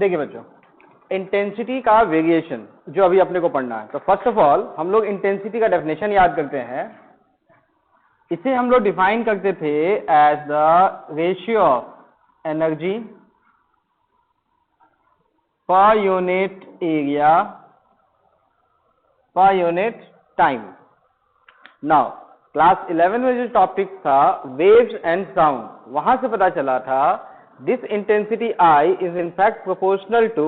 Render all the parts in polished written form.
देखिए बच्चों, इंटेंसिटी का वेरिएशन जो अभी अपने को पढ़ना है, तो फर्स्ट ऑफ ऑल हम लोग इंटेंसिटी का डेफिनेशन याद करते हैं। इसे हम लोग डिफाइन करते थे as the ratio of energy per unit area per unit time. Now class 11 में जो टॉपिक था वेव्स एंड साउंड, वहां से पता चला था this intensity I is in fact proportional to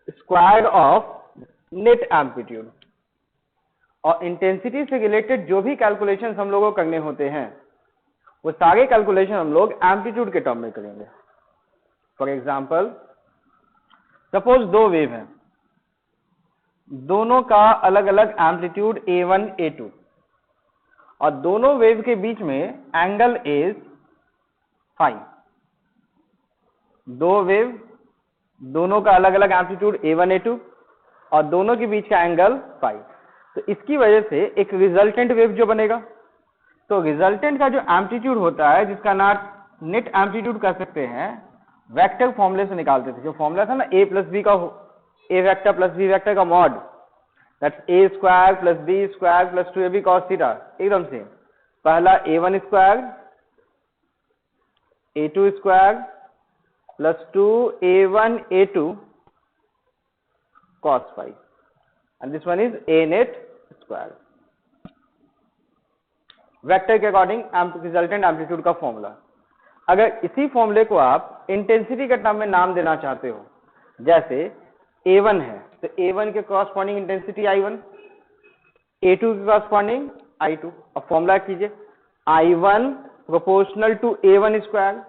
square of net amplitude. और इंटेंसिटी से रिलेटेड जो भी कैलकुलेशंस हम लोगों को करने होते हैं वो सारे कैलकुलेशन हम लोग एम्पलीट्यूड के टर्म में करेंगे। फॉर एग्जाम्पल, सपोज दो वेव हैं, दोनों का अलग अलग एम्पलीट्यूड A1 A2 और दोनों वेव के बीच में एंगल इज फाई। दो वेव, दोनों का अलग अलग एम्पलीट्यूड A1 A2 और दोनों के बीच का एंगल फाई। तो इसकी वजह से एक रिजल्टेंट वेव जो बनेगा, तो रिजल्टेंट का जो एम्पलीट्यूड होता है जिसका नाम नेट एम्पलीट्यूड कह सकते हैं, वेक्टर फॉर्मूले से निकालते थे। जो फॉर्मूला था ना ए प्लस बी का, A vector plus B vector का mod, that's A square plus B square plus 2ab cos theta, एकदम से पहला A1 square A2 square plus 2A1 A2 cos phi and this one is A net square। Vector के according resultant amplitude का formula. अगर इसी फॉर्मूले को आप इंटेंसिटी के टर्म में नाम देना चाहते हो, जैसे A1 है तो A1 के कॉरस्पॉन्डिंग इंटेंसिटी I1, A2 के कॉरस्पॉन्डिंग I2। अब फॉर्मूला कीजिए, I1 proportional to A1 square,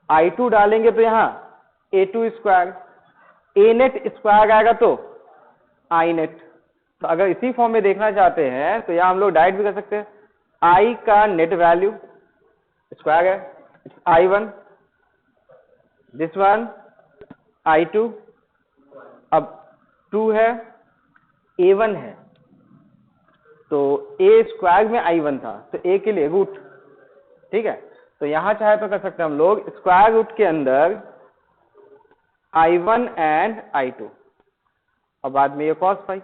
I2 डालेंगे तो यहाँ A2 square, A net square आएगा तो I नेट। तो अगर इसी फॉर्म में देखना चाहते हैं तो यहाँ हम लोग डायरेक्ट भी कर सकते हैं, I का नेट वैल्यू स्क्वायर है I1, दिस वन I2, अब 2 है, A1 है तो A स्क्वायर में I1 था तो A के लिए रूट, ठीक है। तो यहां चाहे तो कर सकते हैं हम लोग स्क्वायर रूट के अंदर I1 एंड I2 और बाद में ये cos phi।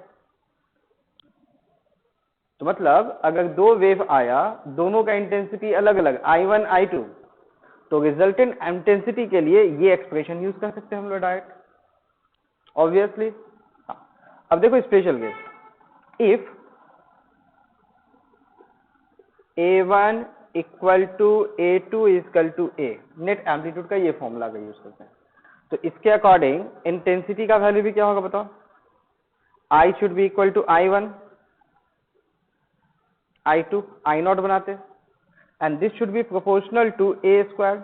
तो मतलब अगर दो वेव आया, दोनों का इंटेंसिटी अलग अलग I1 I2, तो रिजल्टेंट इंटेंसिटी के लिए ये एक्सप्रेशन यूज कर सकते हैं हम लोग डायरेक्ट, ऑब्वियसली। अब देखो special case, if A1 equal to A2 equal to A, net amplitude का ये फॉर्मूला का यूज करते हैं। तो इसके अकॉर्डिंग इंटेंसिटी का वैल्यू भी क्या होगा बताओ, I should be equal to I1 I2 I naught बनाते, and this should be proportional to A square,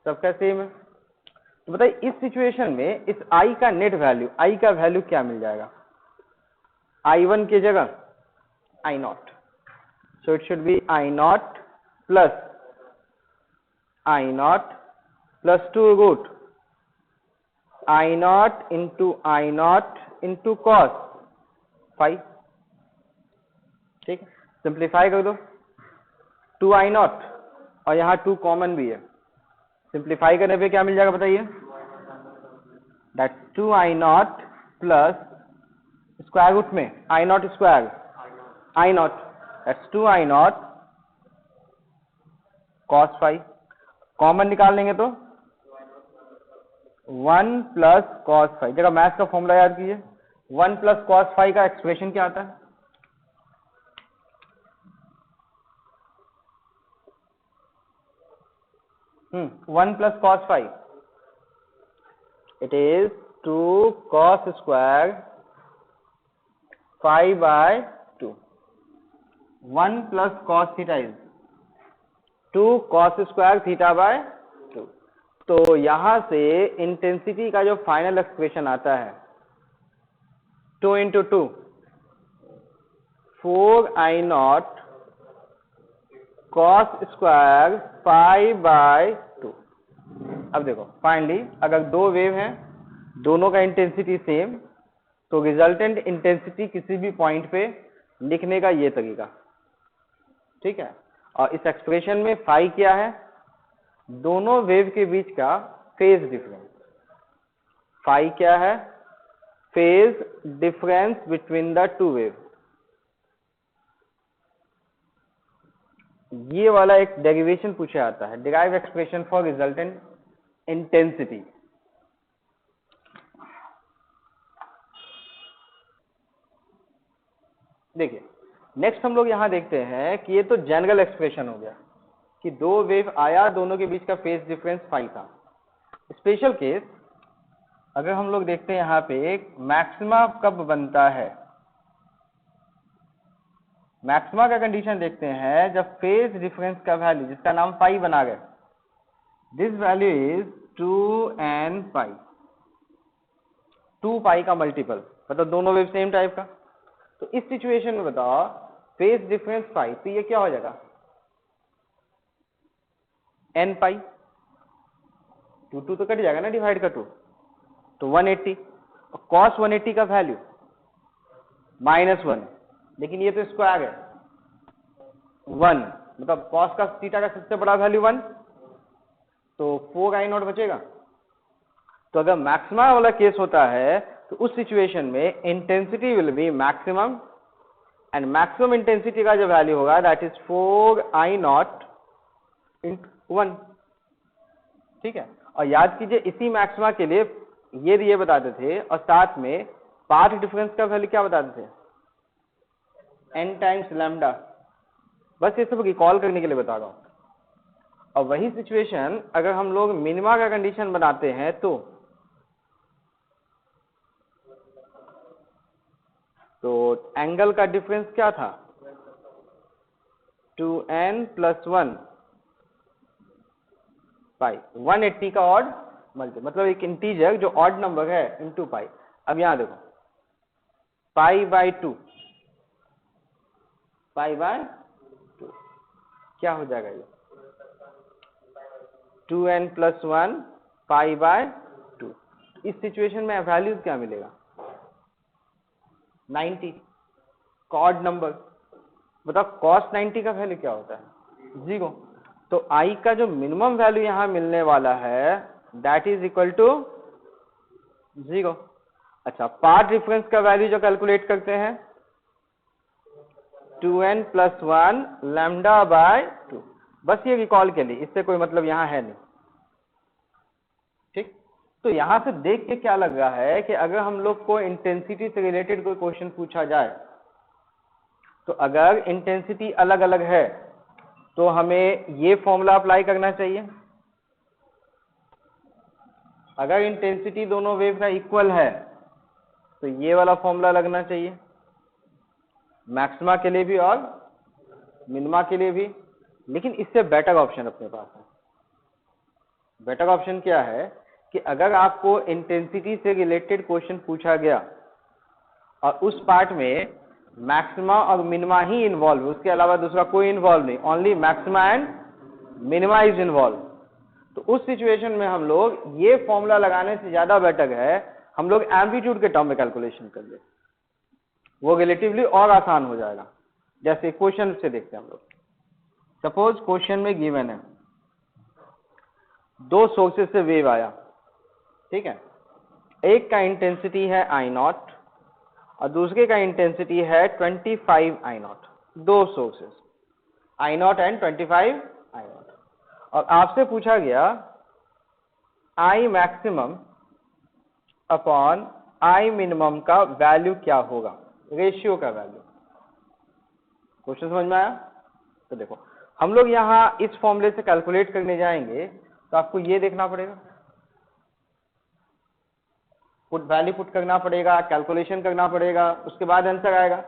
सबका सेम है। तो बताइए इस सिचुएशन में इस I का नेट वैल्यू, I का वैल्यू क्या मिल जाएगा, I1 की जगह I naught, so it should be I naught plus 2 root I naught into cos phi, ठीक है। सिंप्लीफाई कर दो, 2I नॉट और यहाँ 2 कॉमन भी है, सिंप्लीफाई करने पे क्या मिल जाएगा बताइए, that 2I naught plus square root में I naught square I naught, that's 2I naught cos phi। Common निकाल लेंगे तो 1 प्लस cos phi, जगह मैथ का फॉर्मूला याद कीजिए, 1 प्लस cos phi का एक्सप्रेशन क्या आता है, one plus cos phi, it is 2 cos square phi by 2, 1 plus cos theta is 2 cos square theta by 2। तो यहां से इंटेंसिटी का जो फाइनल एक्सप्रेशन आता है 2 into 2 4I naught cos square phi by 2। अब देखो फाइनली अगर दो वेव हैं, दोनों का इंटेंसिटी सेम, तो रिजल्टेंट इंटेंसिटी किसी भी पॉइंट पे लिखने का ये तरीका, ठीक है। और इस एक्सप्रेशन में फाई क्या है, दोनों वेव के बीच का फेज डिफरेंस, फाई क्या है? Phase difference between the two wave. ये वाला एक डेरिवेशन पूछे आता है, derive expression for resultant intensity. देखिए नेक्स्ट हम लोग यहां देखते हैं कि ये तो जनरल एक्सप्रेशन हो गया कि दो वेव आया, दोनों के बीच का फेज डिफरेंस फाई था। स्पेशल केस अगर हम लोग देखते हैं यहाँ पे मैक्सिमा कब बनता है, मैक्सिमा का कंडीशन देखते हैं जब फेज डिफरेंस का वैल्यू जिसका नाम पाई बना गया, दिस वैल्यू इज 2n पाई, 2 पाई का मल्टीपल, मतलब दोनों वेव सेम टाइप का। तो इस सिचुएशन में बताओ फेज डिफरेंस पाई, तो ये क्या हो जाएगा? n पाई, 2 तो कट जाएगा ना, डिवाइड का 2, तो 180। और cos 180 का वैल्यू -1, लेकिन ये तो स्क्वायर है 1, मतलब cos का थीटा का सबसे बड़ा वैल्यू 1, तो 4i0 बचेगा। तो अगर मैक्सिमा वाला केस होता है तो उस सिचुएशन में intensity will be maximum, and maximum intensity का जो वैल्यू होगा दैट इज 4i0 × 1। ठीक है, और याद कीजिए इसी मैक्सिमा के लिए ये बताते थे, और साथ में पाथ डिफरेंस का वैल्यू क्या बताते थे? n times lambda. बस ये सब रिकॉल करने के लिए बता रहा हूं। और वही सिचुएशन अगर हम लोग मिनिमा का कंडीशन बनाते हैं तो एंगल का डिफरेंस क्या था? 2n + 1 पाई, 180 का ऑड मल्टीपल, मतलब एक इंटीजर जो ऑड नंबर है इनटू पाई। अब यहां देखो π/2, π/2 क्या हो जाएगा? ये 2n + 1 π/2। इस सिचुएशन में वैल्यू क्या मिलेगा? 90 कॉड नंबर। बताओ cos 90 का वैल्यू क्या होता है? 0। तो i का जो मिनिमम वैल्यू यहां मिलने वाला है दैट इज इक्वल टू 0। अच्छा, पाथ डिफरेंस का वैल्यू जो कैलकुलेट करते हैं 2n + 1 λ/2। बस ये रिकॉल के लिए, इससे कोई मतलब यहां है नहीं। ठीक, तो यहां से देख के क्या लग रहा है कि अगर हम लोग को इंटेंसिटी से रिलेटेड कोई क्वेश्चन पूछा जाए तो अगर इंटेंसिटी अलग अलग है तो हमें ये फॉर्मूला अप्लाई करना चाहिए। अगर इंटेंसिटी दोनों वेव का इक्वल है तो ये वाला फॉर्मूला लगना चाहिए, मैक्सिमा के लिए भी और मिनिमा के लिए भी। लेकिन इससे बेटर ऑप्शन अपने पास है। बेटर ऑप्शन क्या है कि अगर आपको इंटेंसिटी से रिलेटेड क्वेश्चन पूछा गया और उस पार्ट में मैक्सिमा और मिनिमा ही इन्वॉल्व, उसके अलावा दूसरा कोई इन्वॉल्व नहीं, only maxima and minima is involve, तो उस सिचुएशन में हम लोग ये फॉर्मूला लगाने से ज्यादा बेटर है हम लोग एम्पलीट्यूड के टर्म में कैलकुलेशन कर ले, वो रिलेटिवली और आसान हो जाएगा। जैसे क्वेश्चन से देखते हैं हम लोग। सपोज क्वेश्चन में गिवन है दो सोर्सेज से वेव आया, ठीक है, एक का इंटेंसिटी है I0 और दूसरे का इंटेंसिटी है 25 I0, दो सोर्सेज I0 एंड 25 I0, और आपसे पूछा गया I maximum upon I minimum का वैल्यू क्या होगा, रेशियो का वैल्यू। क्वेश्चन समझ में आया? तो देखो हम लोग यहां इस फॉर्मूले से कैलकुलेट करने जाएंगे तो आपको ये देखना पड़ेगा, वैल्यू पुट करना पड़ेगा, कैलकुलेशन करना पड़ेगा, उसके बाद आंसर आएगा।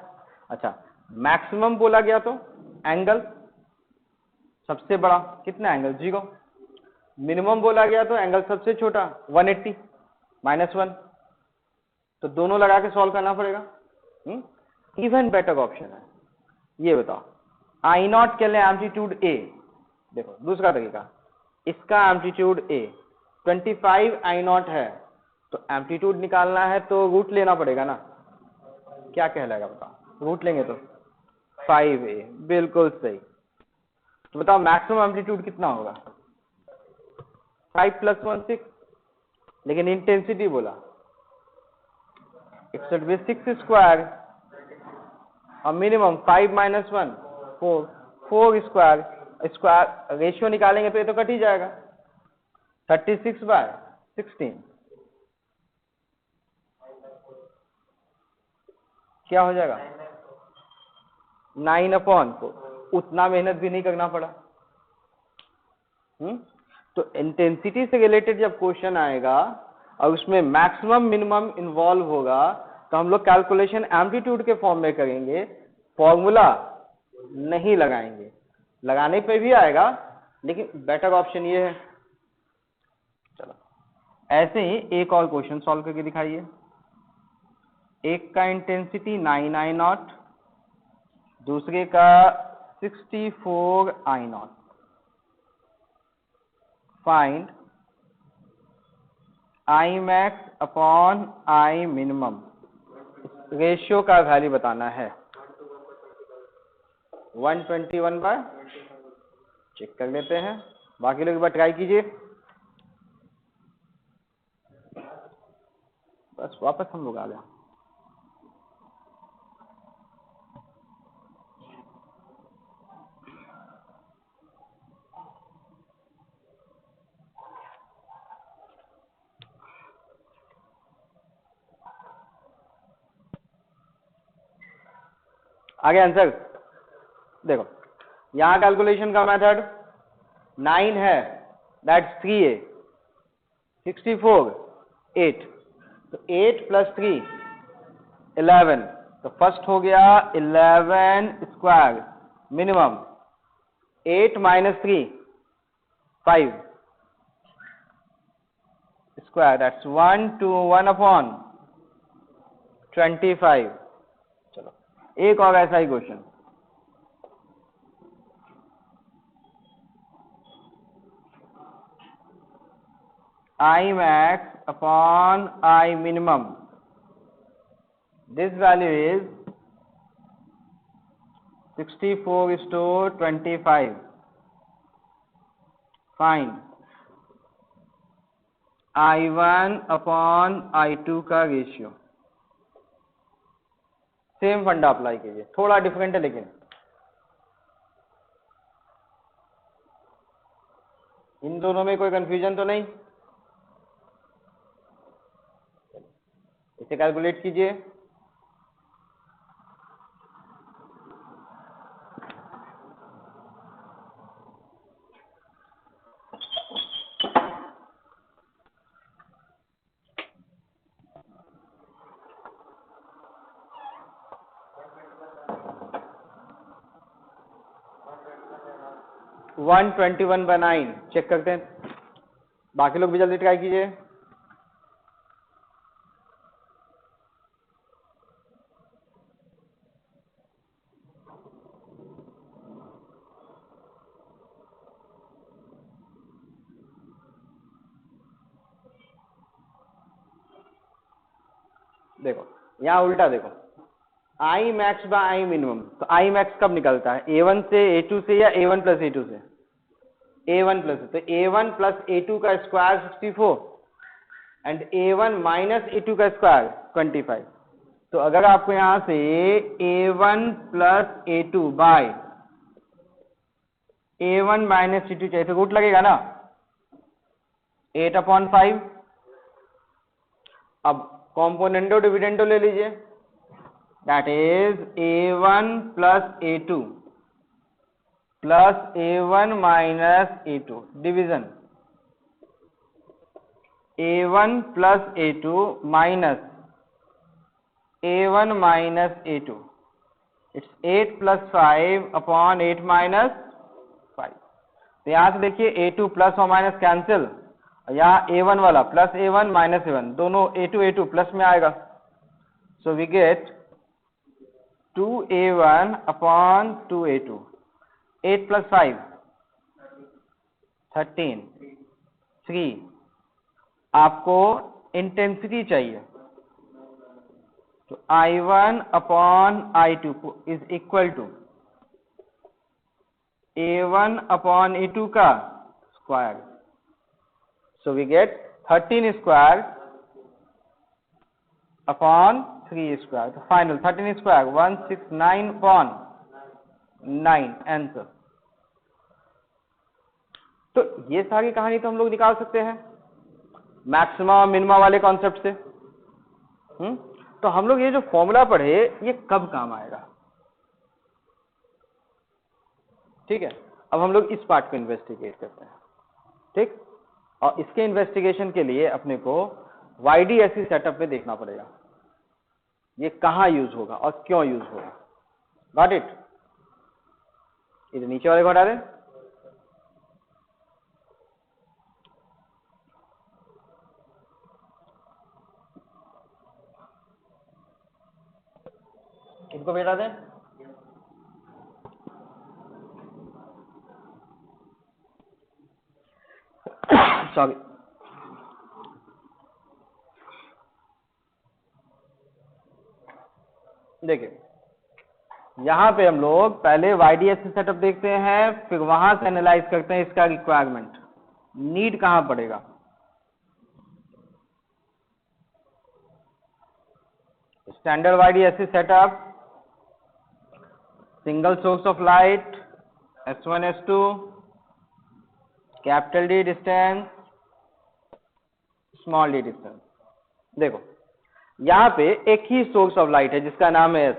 अच्छा, मैक्सिमम बोला गया तो एंगल सबसे बड़ा कितना एंगल 0, मिनिमम बोला गया तो एंगल सबसे छोटा 180 -1, तो दोनों लगा के सॉल्व करना पड़ेगा। इवन बेटर ऑप्शन है, ये बताओ I0 के लिए एम्पलीट्यूड A, देखो दूसरा तरीका, इसका एम्पलीट्यूड A 25 I0 है तो एम्पलीट्यूड निकालना है तो रूट लेना पड़ेगा ना, क्या कहलाएगा बताओ, रूट लेंगे तो 5a, बिल्कुल सही। तो बताओ मैक्सिमम एम्पलीट्यूड कितना होगा? 5 + 1 6, लेकिन इंटेंसिटी बोला 61 में 6 स्क्वायर और minimum 5 minus 1 4 square square ratio निकालेंगे तो ये तो कट ही जाएगा 36/16 क्या हो जाएगा 9/4 उतना मेहनत भी नहीं करना पड़ा। तो इंटेंसिटी से रिलेटेड जब क्वेश्चन आएगा और उसमें मैक्सिमम मिनिमम इन्वॉल्व होगा तो हम लोग कैलकुलेशन एम्पलीट्यूड के फॉर्म में करेंगे, फॉर्मूला नहीं लगाएंगे। लगाने पे भी आएगा लेकिन बेटर ऑप्शन ये है। चलो ऐसे ही एक और क्वेश्चन सॉल्व करके दिखाइए। एक का इंटेंसिटी 9I0, दूसरे का 64I0। Find I max upon I minimum, ratio का वैल्यू बताना है। 121/, चेक कर लेते हैं, बाकी लोग एक बार ट्राई कीजिए। बस वापस हम लोग आ गए। आगे आंसर देखो, यहां कैलकुलेशन का मेथड 9 है, दैट्स 3A, 64 8, तो 8 + 3 11, तो फर्स्ट हो गया 11 स्क्वायर मिनिमम 8 - 3 5 स्क्वायर, दैट्स 1/25। चलो एक और ऐसा ही question. I max upon I minimum, this value is 64:25. Find I1 upon I2 का रेशियो। सेम फंडा अप्लाई कीजिए, थोड़ा डिफरेंट है लेकिन इन दोनों में कोई कंफ्यूजन तो नहीं। इसे कैलकुलेट कीजिए। वन 121/9 चेक करते हैं, बाकी लोग भी जल्दी ट्राई कीजिए। देखो यहाँ उल्टा देखो, I max by I minimum, तो I max कब निकलता है? A1 से A2 से या A1 + A2 से? A1 प्लस, तो A1 + A2 का स्क्वायर 64 एंड A1 - A2 का स्क्वायर 25। तो अगर आपको यहां से A1 + A2 bye A1 - A2 चाहिए तो रूट लगेगा ना, 8/5। अब कॉम्पोनेंटो डिविडेंडो ले लीजिए, that is A1 + A2 plus A1 - A2 division A1 + A2 minus A1 - A2, it's 8 + 5/8 - 5। तो यहां से देखिए A2 प्लस और माइनस कैंसिल, यहाँ A1 वाला प्लस A1 माइनस A1 दोनों A2 प्लस में आएगा, सो वी गेट 2A1/2A2, 8 + 5 13, 3। आपको इंटेंसिटी चाहिए, तो I1/I2 is equal to A1/A2 का square, so we get 13 square upon 3 square, तो फाइनल 13 स्क्वायर 169 अपॉन 9 आंसर। तो ये सारी कहानी तो हम लोग निकाल सकते हैं मैक्सिमा और मिनिमा वाले कॉन्सेप्ट से। तो हम लोग ये जो फॉर्मूला पढ़े ये कब काम आएगा? ठीक है, अब हम लोग इस पार्ट को इन्वेस्टिगेट करते हैं। ठीक, और इसके इन्वेस्टिगेशन के लिए अपने को YDSE सेटअप में देखना पड़ेगा ये कहां यूज होगा और क्यों यूज होगा। Got it? इधर नीचे वाले को हटा दें। इनको भी हटा दें। सॉरी, देखिए यहां पे हम लोग पहले YDSE सेटअप देखते हैं, फिर वहां से एनालाइज करते हैं इसका रिक्वायरमेंट, नीड कहां पड़ेगा। Standard YDSE setup, single source of light, S1 S2, capital D distance, small d distance. देखो यहां पे एक ही सोर्स ऑफ लाइट है जिसका नाम है S,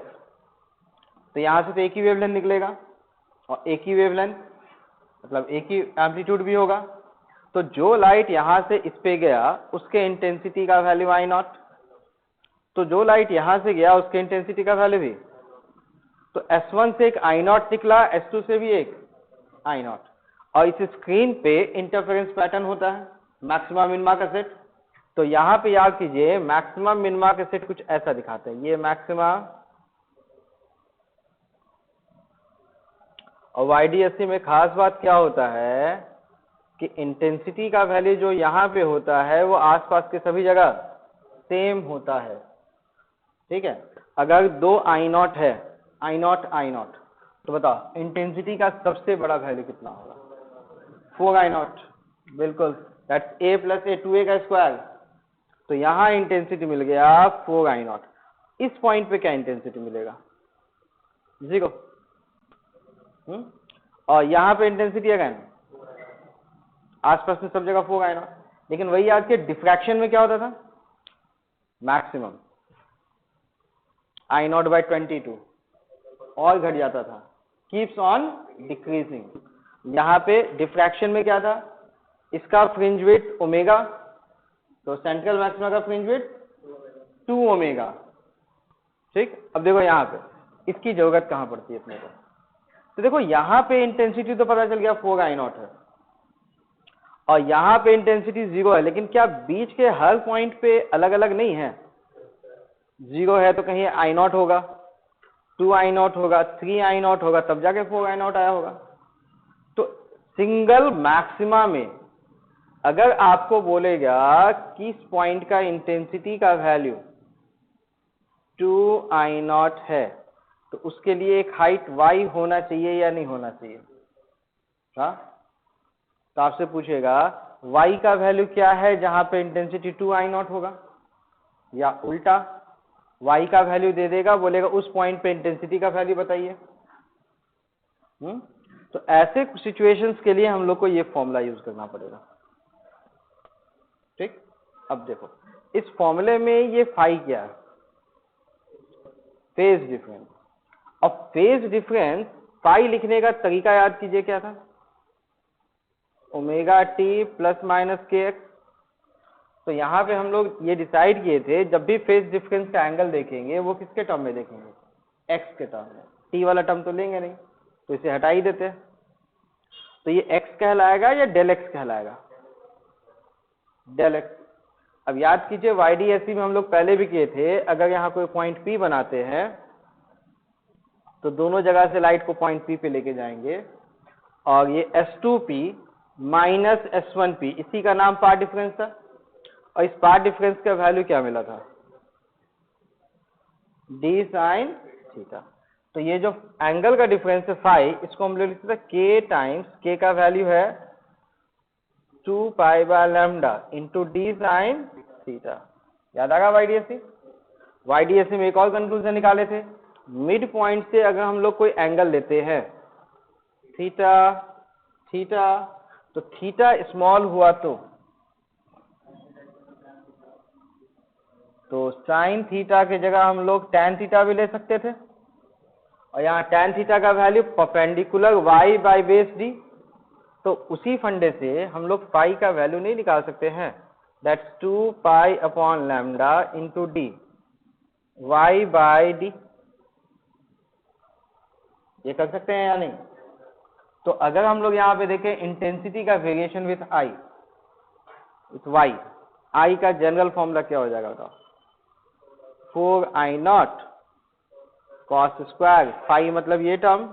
तो यहां से तो एक ही वेवलेंथ निकलेगा और एक ही वेवलेंथ मतलब एक ही एम्पलीट्यूड भी होगा। तो जो लाइट यहां से इस पे गया उसके इंटेंसिटी का वैल्यू I नॉट, तो जो लाइट यहां से गया उसके इंटेंसिटी का वैल्यू भी, तो S1 से एक I नॉट निकला, S2 से भी एक I नॉट, और इस स्क्रीन पे इंटरफेरेंस पैटर्न होता है मैक्सिमा मिनिमा का सेट। तो यहां पे याद कीजिए मैक्सिमा मिनिमा का सेट कुछ ऐसा दिखाते हैं, ये मैक्सिमा, और YDSE में खास बात क्या होता है कि इंटेंसिटी का वैल्यू जो यहां पे होता है वो आसपास के सभी जगह सेम होता है। ठीक है, अगर दो I नॉट है, I नॉट, तो बताओ इंटेंसिटी का सबसे बड़ा वैल्यू कितना होगा? 4 I नॉट, बिल्कुल, that's A plus A 2A का स्क्वायर। तो यहां इंटेंसिटी मिल गया 4 I नॉट। इस पॉइंट पे क्या इंटेंसिटी मिलेगा? 0। और यहां पे इंटेंसिटी है आसपास में सब जगह 4 I नॉट, लेकिन वही याद के डिफ्रैक्शन में क्या होता था? मैक्सिमम I नॉट बाई 22 और घट जाता था, कीप्स ऑन डिक्रीजिंग। यहां पे डिफ्रैक्शन में क्या था? इसका फ्रिंज विड्थ ओमेगा, तो सेंट्रल मैक्सिमा का फ्रिंज विड्थ 2 ओमेगा। ठीक, अब देखो यहां पे इसकी जरूरत कहां पड़ती है अपने को? तो देखो यहां पे इंटेंसिटी तो पता चल गया 4 I नॉट है और यहां पे इंटेंसिटी 0 है, लेकिन क्या बीच के हर पॉइंट पे अलग अलग नहीं है? 0 है तो कहीं I नॉट होगा, 2 I नॉट होगा, 3 I नॉट होगा, तब जाके 4 I नॉट आया होगा। तो सिंगल मैक्सिमा में अगर आपको बोलेगा कि इस पॉइंट का इंटेंसिटी का वैल्यू 2 I नॉट है, तो उसके लिए एक हाइट y होना चाहिए या नहीं होना चाहिए? हाँ, तो आपसे पूछेगा y का वैल्यू क्या है जहां पे इंटेंसिटी 2 I नॉट होगा, या उल्टा y का वैल्यू दे देगा, बोलेगा उस पॉइंट पे इंटेंसिटी का वैल्यू बताइए। तो ऐसे सिचुएशंस के लिए हम लोग को ये फॉर्मूला यूज करना पड़ेगा। ठीक, अब देखो इस फॉर्मूले में ये फाई क्या है? Phase difference. और फेज डिफरेंस फाई लिखने का तरीका याद कीजिए क्या था? ओमेगा टी प्लस माइनस के एक्स। तो यहां पे हम लोग ये डिसाइड किए थे जब भी फेज डिफरेंस का एंगल देखेंगे वो किसके टर्म में देखेंगे? एक्स के टर्म में। टी वाला टर्म तो लेंगे नहीं, तो इसे हटा ही देते हैं। तो ये एक्स कहलाएगा या डेल एक्स कहलाएगा? Del X. अब याद कीजिए YDSE में हम लोग पहले भी किए थे, अगर यहाँ कोई पॉइंट P बनाते हैं तो दोनों जगह से लाइट को पॉइंट P पे लेके जाएंगे और ये S2P माइनस S1P, इसी का नाम पाथ डिफरेंस था। और इस पाथ डिफरेंस का वैल्यू क्या मिला था? d sin theta. तो ये जो एंगल का डिफरेंस है फाई, इसको हम लोग लिखते थे K टाइम्स, K का वैल्यू है 2 pi by lambda into D sine theta. याद आएगा वाईडीएससी? वाईडीएससी में एक और कंक्लूजन निकाले थे, मिड पॉइंट से अगर हम लोग कोई एंगल लेते हैं थीटा थीटा, तो थीटा स्मॉल हुआ तो साइन थीटा की जगह हम लोग टैन थीटा भी ले सकते थे, और यहाँ टैन थीटा का value perpendicular y by base D. तो उसी फंडे से हम लोग पाई का वैल्यू नहीं निकाल सकते हैं, that's 2 pi upon lambda into D y by D. ये कर सकते हैं या नहीं? तो अगर हम लोग यहाँ पे देखें इंटेंसिटी का variation with I with Y, I का जनरल फॉर्मूला क्या हो जाएगा बताओ? 4I0 cos स्क्वायर फाई, मतलब ये term,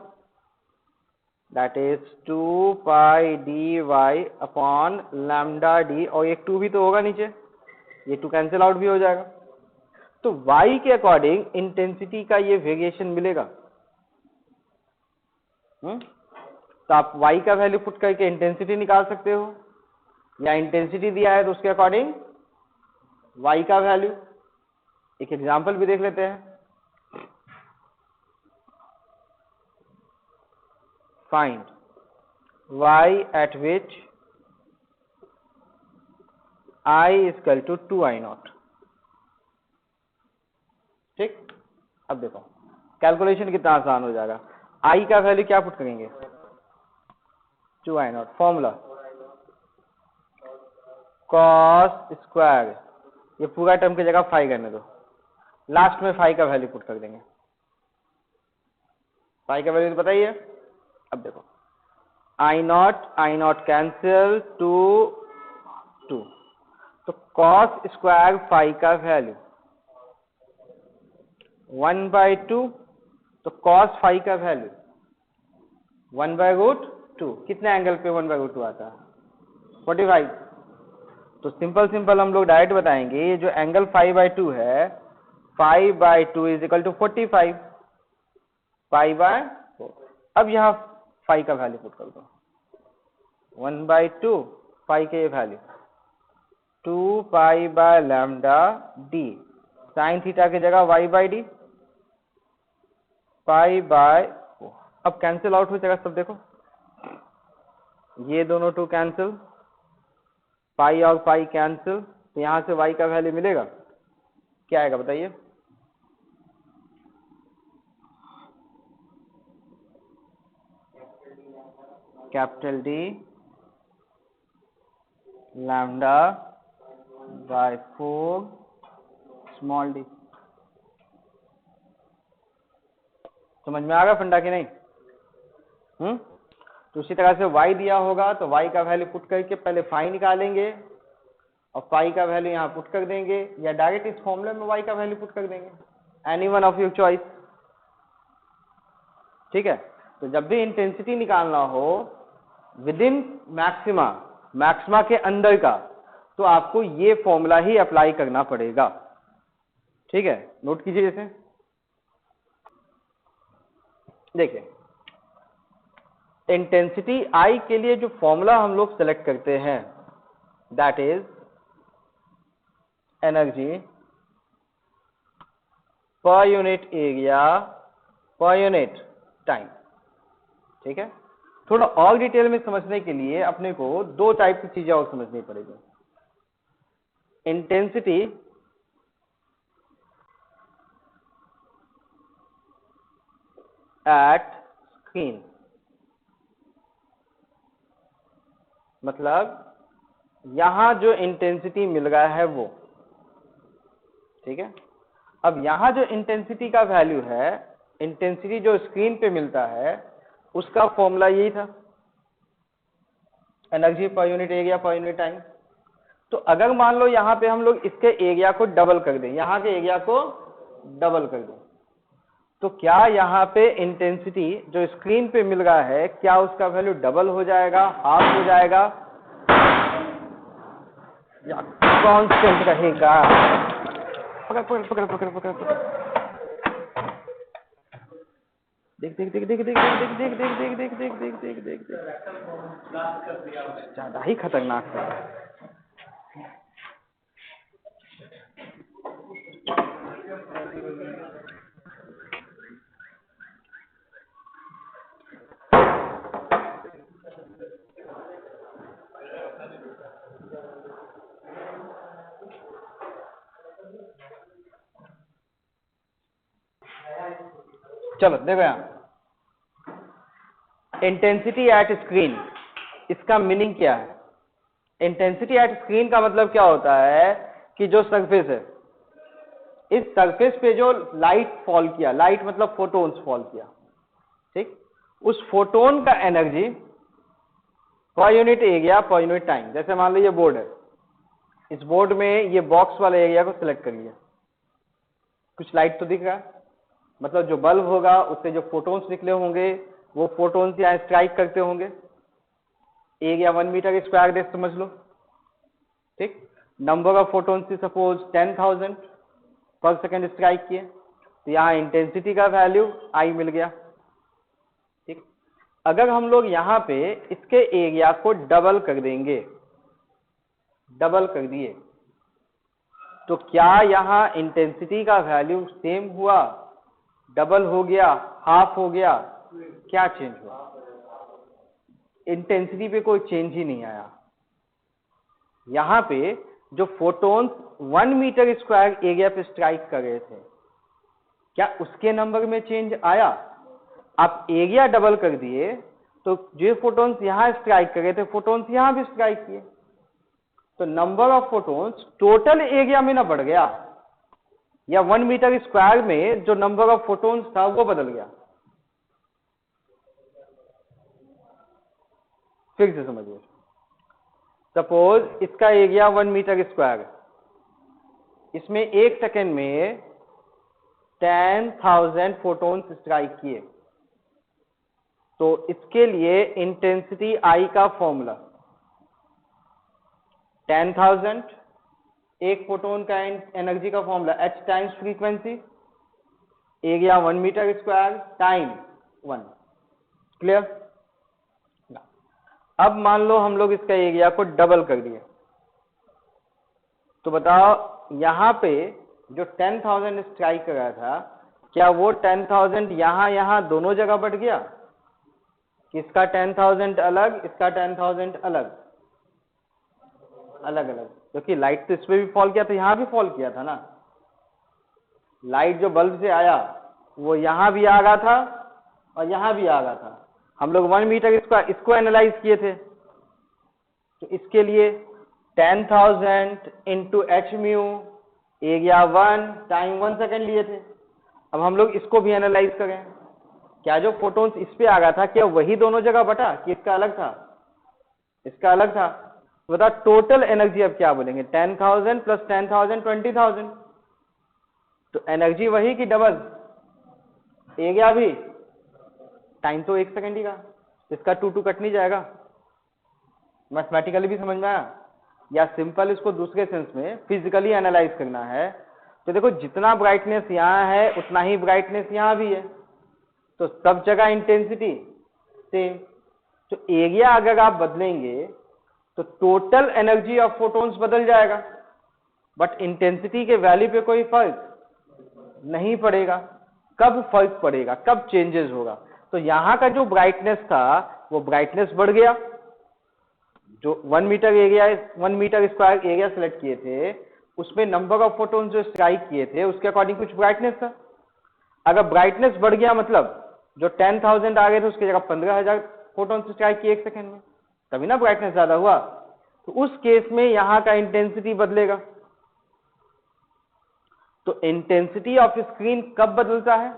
that is 2 pi D Y upon lambda D, और एक 2 भी तो होगा नीचे, ये 2 कैंसिल आउट भी हो जाएगा। तो y के अकॉर्डिंग इंटेंसिटी का ये वेरिएशन मिलेगा। तो आप y का वैल्यू पुट करके इंटेंसिटी निकाल सकते हो, या इंटेंसिटी दिया है तो उसके अकॉर्डिंग y का वैल्यू। एक एग्जांपल भी देख लेते हैं। Find y at which I equal to 2I0। ठीक, अब देखो कैलकुलेशन कितना आसान हो जाएगा। I का वैल्यू क्या पुट करेंगे? 2I0। फॉर्मूला cos स्क्वायर, ये पूरा टर्म की जगह फाई करने दो, लास्ट में फाई का वैल्यू पुट कर देंगे। फाई का वैल्यू तो बताइए। अब देखो I0 कैंसिल 2 तो cos स्क्वायर फाई का वैल्यू 1/2, तो cos फाई का वैल्यू 1/√2। कितने एंगल पे 1/√2 आता है? 45। तो सिंपल हम लोग डायरेक्ट बताएंगे, ये जो एंगल 5/2 है, 5/2 इज इक्वल टू 45 π/4। अब यहाँ फाई का वैल्यू पुट कर दो, 1/2 फाई के value 2 pi by lambda D, sine theta की जगह y बाई डी π/4। अब कैंसिल आउट हो जाएगा सब। देखो ये दोनों 2 कैंसिल, पाई और पाई कैंसिल, तो यहां से y का वैल्यू मिलेगा, क्या आएगा बताइए? Capital D lambda by 4 small D. समझ में आ गया फंडा कि नहीं? तो उसी तरह से y दिया होगा तो y का वैल्यू पुट करके पहले फाई निकालेंगे, और फाई का वैल्यू यहाँ पुट कर देंगे, या डायरेक्ट इस फॉर्मूले में y का वैल्यू पुट कर देंगे, any one of your choice. ठीक है, तो जब भी इंटेंसिटी निकालना हो विद इन मैक्सिमा के अंदर का, तो आपको ये फॉर्मूला ही अप्लाई करना पड़ेगा। ठीक है, नोट कीजिए। इसे देखिए, इंटेंसिटी I के लिए जो फॉर्मूला हम लोग सेलेक्ट करते हैं, that is energy per unit area per unit time. ठीक है, थोड़ा और डिटेल में समझने के लिए अपने को 2 टाइप की चीजें और समझनी पड़ेगी। इंटेंसिटी एट स्क्रीन, मतलब यहां जो इंटेंसिटी मिल रहा है वो। ठीक है, अब यहां जो इंटेंसिटी का वैल्यू है, इंटेंसिटी जो स्क्रीन पे मिलता है, उसका फॉर्मूला यही था, energy per unit area per unit time. तो अगर मान लो यहां पे हम लोग इसके एरिया को डबल कर दें, यहां के एरिया को डबल कर दें, तो क्या यहाँ पे इंटेंसिटी जो स्क्रीन पे मिल रहा है, क्या उसका वैल्यू डबल हो जाएगा, हाफ हो जाएगा, या कांस्टेंट रहेगा? पकड़ पकड़ पकड़ पकड़ पकड़ पकड़। देख देख देख देख देख देख देख देख देख देख देख देख देख देख देख ज्यादा ही खतरनाक है। चलो देखो यहाँ इंटेंसिटी एट स्क्रीन, इसका मीनिंग क्या है? इंटेंसिटी एट स्क्रीन का मतलब क्या होता है कि जो सरफेस है, इस सरफेस पे जो लाइट फॉल किया, लाइट मतलब फोटोन्स फॉल किया, ठीक, उस फोटोन का energy per unit area per unit time. जैसे मान लो ये बोर्ड है, इस बोर्ड में ये बॉक्स वाले एरिया को सिलेक्ट करिए, कुछ लाइट तो दिख रहा है, मतलब जो बल्ब होगा उससे जो फोटोन्स निकले होंगे वो फोटोन्स यहाँ स्ट्राइक करते होंगे, एरिया 1 मीटर स्क्वायर दे समझ लो, ठीक। नंबर ऑफ फोटोन्स थी सपोज 10,000 पर सेकेंड स्ट्राइक किए, तो यहाँ इंटेंसिटी का वैल्यू आई मिल गया, ठीक। अगर हम लोग यहाँ पे इसके एरिया को डबल कर देंगे, डबल कर दिए, तो क्या यहाँ इंटेंसिटी का वैल्यू सेम हुआ, डबल हो गया, हाफ हो गया, क्या चेंज हुआ? इंटेंसिटी पे कोई चेंज ही नहीं आया। यहां पे जो फोटोन्स 1 मीटर स्क्वायर एरिया पे स्ट्राइक कर रहे थे, क्या उसके नंबर में चेंज आया? आप एरिया डबल कर दिए तो जो फोटोन्स यहां स्ट्राइक कर रहे थे, फोटोन्स यहां भी स्ट्राइक किए, तो number of photons total area में ना बढ़ गया, या 1 मीटर स्क्वायर में जो नंबर ऑफ फोटोन्स था वो बदल गया? फिर से समझिए, सपोज इसका एरिया 1 मीटर स्क्वायर, इसमें 1 सेकेंड में 10,000 फोटोन्स स्ट्राइक किए, तो इसके लिए इंटेंसिटी आई का फॉर्मूला 10,000 एक फोटोन का एनर्जी का formula h times frequency, area 1 metre square time 1। Clear? अब मान लो हम लोग इसका एरिया को डबल कर दिए, तो बताओ यहां पे जो 10,000 स्ट्राइक कर रहा था, क्या वो 10,000 यहां दोनों जगह बढ़ गया? कि इसका 10,000 अलग, इसका 10,000 अलग, अलग अलग, क्योंकि लाइट तो इस पे भी फॉल किया तो यहां भी फॉल किया था ना। लाइट जो बल्ब से आया वो यहां भी आ रहा था और यहां भी आ रहा था। हम लोग 1 मीटर इसको एनालाइज किए थे, तो इसके लिए 10,000 into H mu area 1 time 1 second लिए थे। अब हम लोग इसको भी एनालाइज करें, क्या जो फोटोन्स इस पे आ रहा था क्या वही दोनों जगह बटा कि इसका अलग था? इसका अलग था। तो बता टोटल एनर्जी अब क्या बोलेंगे? 10,000 प्लस 10,000 20,000, तो एनर्जी वही कि डबल? एरिया भी, टाइम तो 1 सेकेंड ही का, इसका 2 कट नहीं जाएगा। मैथमेटिकली भी समझ में आया? या सिंपल इसको दूसरे सेंस में फिजिकली एनालाइज करना है, तो देखो जितना ब्राइटनेस यहाँ है उतना ही ब्राइटनेस यहाँ भी है, तो सब जगह इंटेंसिटी सेम। तो एरिया अगर आप बदलेंगे तो टोटल एनर्जी ऑफ फोटोन्स बदल जाएगा, बट इंटेंसिटी के वैल्यू पे कोई फर्क नहीं पड़ेगा। कब फर्क पड़ेगा, कब चेंजेस होगा? तो यहां का जो ब्राइटनेस था वो ब्राइटनेस बढ़ गया, जो 1 metre area 1 metre square area select किए थे उसमें नंबर ऑफ फोटोन्स जो स्ट्राइक किए थे उसके अकॉर्डिंग कुछ ब्राइटनेस था। अगर ब्राइटनेस बढ़ गया मतलब जो 10,000 आ गए थे उसकी जगह 15,000 फोटोन्स स्ट्राइक किए 1 सेकेंड में, तभी ना ब्राइटनेस ज्यादा हुआ। तो उस केस में यहां का इंटेंसिटी बदलेगा। तो इंटेंसिटी ऑफ स्क्रीन कब बदलता है?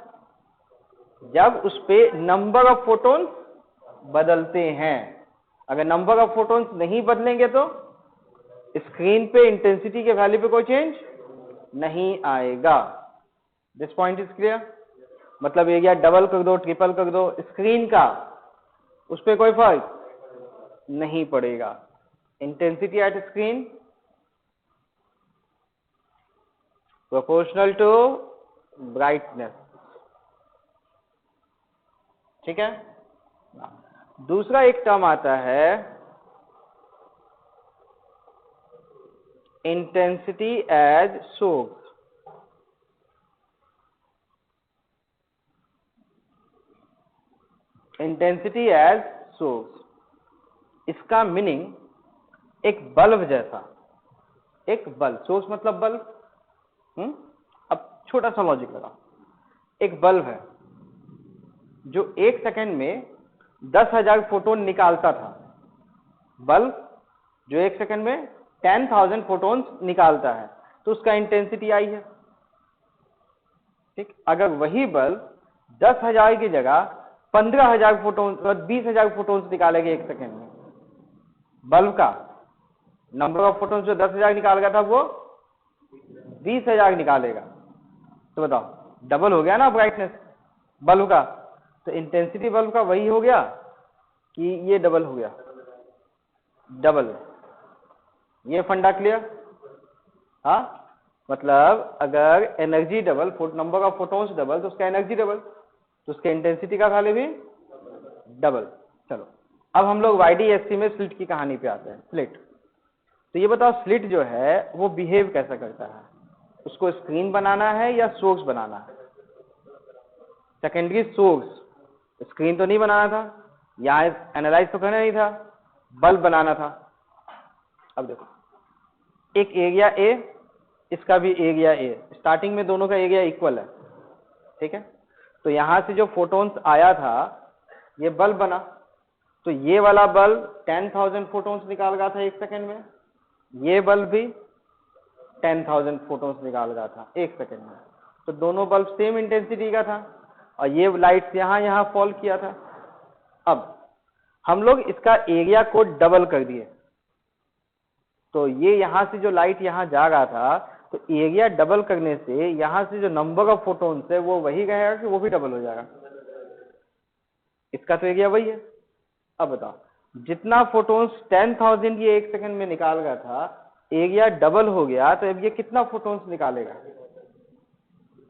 जब उस पे नंबर ऑफ फोटोन्स बदलते हैं। अगर नंबर ऑफ फोटोन्स नहीं बदलेंगे तो स्क्रीन पे इंटेंसिटी के वैल्यू पे कोई चेंज नहीं आएगा। This point is clear? मतलब एरिया डबल कर दो, ट्रिपल कर दो, स्क्रीन का उस पर कोई फर्क नहीं पड़ेगा। Intensity at screen proportional to brightness. ठीक है। दूसरा एक टर्म आता है intensity as source. Intensity as source, इसका मीनिंग एक बल्ब जैसा, एक बल्ब, सोर्स मतलब बल्ब। अब छोटा सा लॉजिक लगा, एक बल्ब है जो 1 सेकंड में 10,000 फोटोन निकालता था। बल्ब जो 1 सेकंड में 10,000 फोटोन्स निकालता है, तो उसका इंटेंसिटी आई है। ठीक, अगर वही बल्ब 10,000 की जगह 15,000 फोटोन, 20,000 फोटोन्स निकालेगा 1 सेकंड में, बल्ब का नंबर ऑफ फोटोन्स जो 10,000 निकाल गया था वो 20,000 निकालेगा, तो बताओ डबल हो गया ना ब्राइटनेस बल्ब का। तो इंटेंसिटी बल्ब का वही हो गया कि ये डबल हो गया, डबल। ये फंडा क्लियर? हाँ, मतलब अगर energy double, number of photons double, तो उसका एनर्जी डबल, तो उसके इंटेंसिटी का वैल्यू भी डबल। चलो अब हम लोग YDSC में स्लिट की कहानी पे आते हैं। स्लिट, तो ये बताओ स्लिट जो है वो बिहेव कैसा करता है? उसको स्क्रीन बनाना है या सोर्स बनाना है? सेकेंडरी सोर्स, स्क्रीन तो नहीं बनाना था, यहाँ एनालाइज तो करना नहीं था, बल्ब बनाना था। अब देखो, एक एरिया ए, इसका भी एरिया ए, स्टार्टिंग में दोनों का एरिया इक्वल है, ठीक है। तो यहां से जो फोटोन्स आया था, ये बल्ब बना, तो ये वाला बल्ब 10,000 फोटोन्स निकाल रहा था 1 सेकंड में, ये बल्ब भी 10,000 फोटोन्स निकाल रहा था 1 सेकंड में, तो दोनों बल्ब सेम इंटेंसिटी का था, और ये लाइट्स यहाँ फॉल किया था। अब हम लोग इसका एरिया को डबल कर दिए, तो ये यहां से जो लाइट यहाँ जा रहा था, तो एरिया डबल करने से यहां से जो नंबर ऑफ फोटोन्स है वो वही रहेगा कि वो भी डबल हो जाएगा? इसका तो एरिया वही है। अब बताओ, जितना फोटोन्स 10,000 ये 1 सेकंड में निकाल रहा था, एरिया डबल हो गया, तो अब ये कितना फोटोन्स निकालेगा?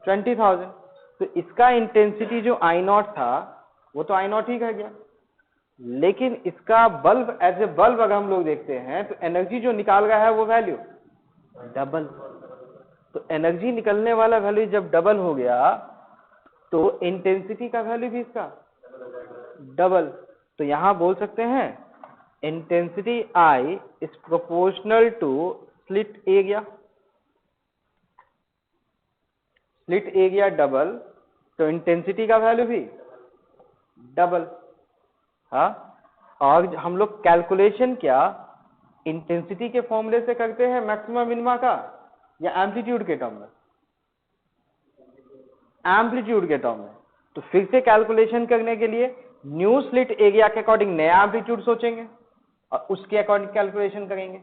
20,000। तो इसका इंटेंसिटी जो I0 था वो तो I0 ही रह गया, लेकिन इसका बल्ब एज ए बल्ब अगर हम लोग देखते हैं तो एनर्जी जो निकाल रहा है वो वैल्यू डबल। तो एनर्जी निकलने वाला वैल्यू जब डबल हो गया तो इंटेंसिटी का वैल्यू भी इसका डबल। तो यहां बोल सकते हैं intensity I is proportional to slit area. Slit area double तो इंटेंसिटी का वैल्यू भी डबल। हाँ, और हम लोग कैलकुलेशन क्या इंटेंसिटी के फॉर्मूले से करते हैं मैक्सिमम मिनिमा का, या एम्पलीट्यूड के टर्म में? एम्पलीट्यूड के टर्म में। तो फिर से कैलकुलेशन करने के लिए न्यू स्लिट एरिया के अकॉर्डिंग नया एम्पलीट्यूड सोचेंगे और उसके अकॉर्डिंग कैलकुलेशन करेंगे,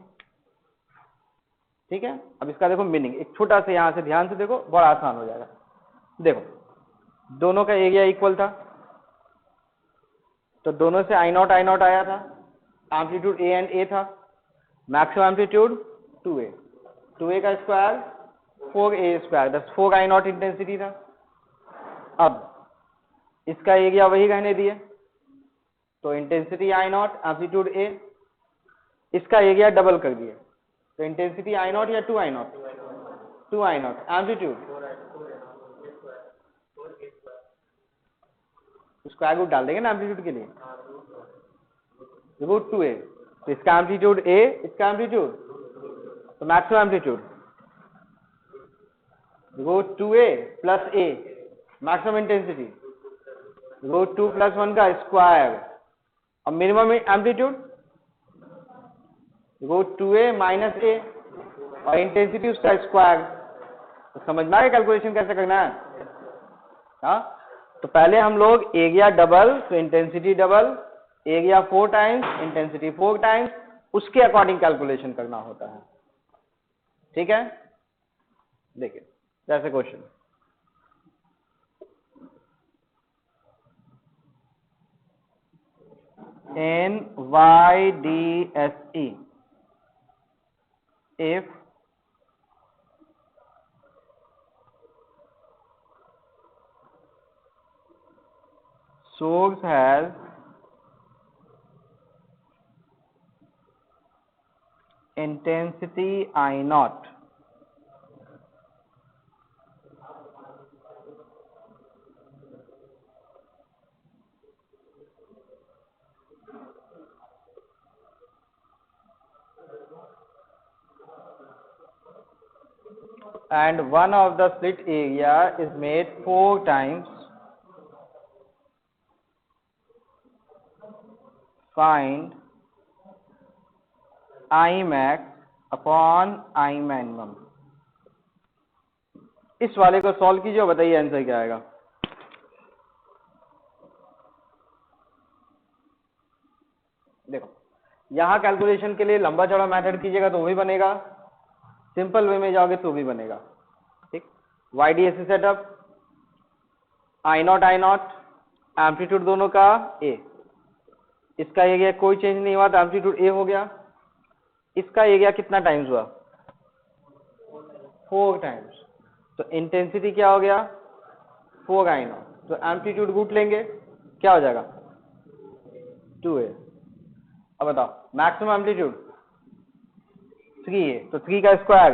ठीक है। अब इसका देखो मीनिंग, एक छोटा सा यहां से ध्यान से देखो, बड़ा आसान हो जाएगा। देखो, दोनों का एरिया इक्वल था, तो दोनों से I0 आया था, एम्पलीट्यूड ए एंड ए था, मैक्सिमम एम्पलीट्यूड 2a, 2a का स्क्वायर 4a स्क्वायर, दस 4 I0 इंटेंसिटी था। अब इसका एरिया वही रहने दिए, तो इंटेंसिटी I0 एम्पलीट्यूड a, इसका एरिया डबल कर दिए, तो इंटेंसिटी I0 या 2I0? 2I0 amplitude square root डाल देंगे ना एम्पलीट्यूड के लिए, रूट 2a, तो इसका एम्पलीट्यूड a, इसका एम्पलीट्यूड, तो maximum amplitude root 2a plus a, maximum intensity root 2 plus 1 का स्क्वायर, और minimum amplitude root 2a minus a, और इंटेंसिटी उसका स्क्वायर। तो समझ में आ गया कैलकुलेशन कैसे करना है? हाँ, तो पहले हम लोग एरिया डबल तो intensity double, area 4 times intensity 4 times, उसके अकॉर्डिंग कैलकुलेशन करना होता है, ठीक है। देखिए जैसे question, in YDSE if source has intensity I naught and one of the slit area is made 4 times. Find I max upon I minimum. इस वाले को सॉल्व कीजिए और बताइए आंसर क्या आएगा। देखो यहां कैलकुलेशन के लिए लंबा चौड़ा मेथड कीजिएगा तो भी बनेगा, सिंपल वे में जाओगे तो भी बनेगा। ठीक, YDSC setup, I not amplitude दोनों का A, इसका एरिया कोई चेंज नहीं हुआ तो एम्पलीट्यूड A हो गया। इसका एरिया कितना टाइम्स हुआ? 4 टाइम्स। तो इंटेंसिटी क्या हो गया? 4 I नॉट। तो एम्पलीट्यूड रूट लेंगे, क्या हो जाएगा? 2A। अब बताओ मैक्सिमम एम्पलीट्यूड 3A, तो 3 का square,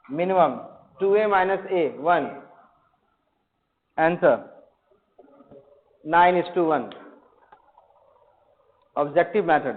minimum 2A minus A 1, answer 9:1। Objective method.